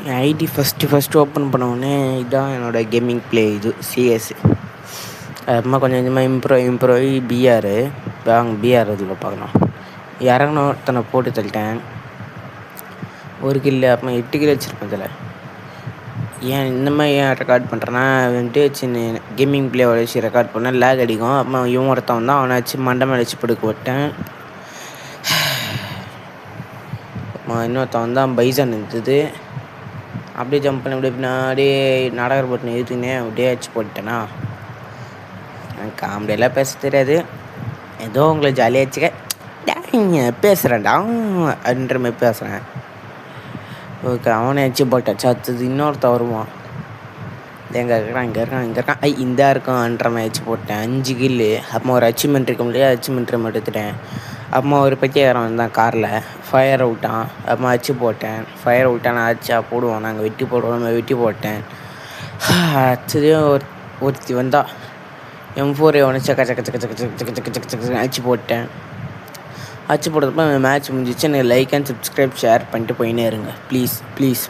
என் ID first open பண்ணோடனே இதுதான் என்னோடய கேமிங் ப்ளே. இது சிஎஸ். அப்புறமா கொஞ்சம் கொஞ்சமாக இம்ப்ரூவ் ஆகி பிஆர் பிஆர் இதில் பார்க்கலாம். இறங்கணும் ஒருத்தனை போட்டு தள்ளிட்டேன். ஒரு கில்லு. அப்புறமா 8 கிலோ வச்சுருப்பேன் இதில். ஏன் இந்த மாதிரி ரெக்கார்ட் பண்ணுறேன்னா வந்துட்டு சின்ன கேமிங் ப்ளே வச்சு ரெக்கார்ட் பண்ணால் லேக் அடிக்கும். அப்புறமா இவன் ஒருத்தன் தான், அவனை வச்சு மண்டை மேலே வச்சு படுக்க விட்டேன். இன்னொருத்தன் வந்தான், பைசன் இருந்தது. அப்படியே ஜம்ப் பண்ணி அப்படியே பின்னாடி நாடகர் பட்டினை எழுத்துக்கினே அப்படியே வச்சு போட்டேன்னா. எனக்கு காமெடியெல்லாம் பேச தெரியாது. ஏதோ உங்களை ஜாலியாக வச்சுக்க பேசுகிறேன்டா அப்படின்ற மாதிரி பேசுகிறேன். ஓகே, அவனை வச்சு போட்டாச்சு. அடுத்தது இன்னொருத்த வருவான். எங்கே இருக்கிறான், இங்கே இருக்கான் இந்த இருக்கான்ற மாதிரி வச்சு போட்டேன். 5 கில்லு. அப்புறமா ஒரு அச்சீவ்மெண்ட் இருக்க முடியாது, அச்சீவ்மெண்ட் மட்டும் எடுத்துட்டேன். அப்புறமா ஒரு பைத்தியக்காரன் வந்தான் காரில், ஃபயர் அவுட்டான். அப்புறமா அச்சு போட்டேன். ஃபயர் அவுட்டான், நான் அச்சா போடுவோம், நாங்கள் வெட்டி போடுவோம், நம்ம வெட்டி போட்டேன். அடுத்ததையும் ஒருத்தி வந்தா, M4 ஒன்று சக்க அச்சு போட்டேன். அச்சு போட்டதுப்போ மேட்ச் முடிஞ்சிச்சு. எனக்கு லைக் அண்ட் சப்ஸ்கிரைப் ஷேர் பண்ணிட்டு போயினே இருங்க ப்ளீஸ்.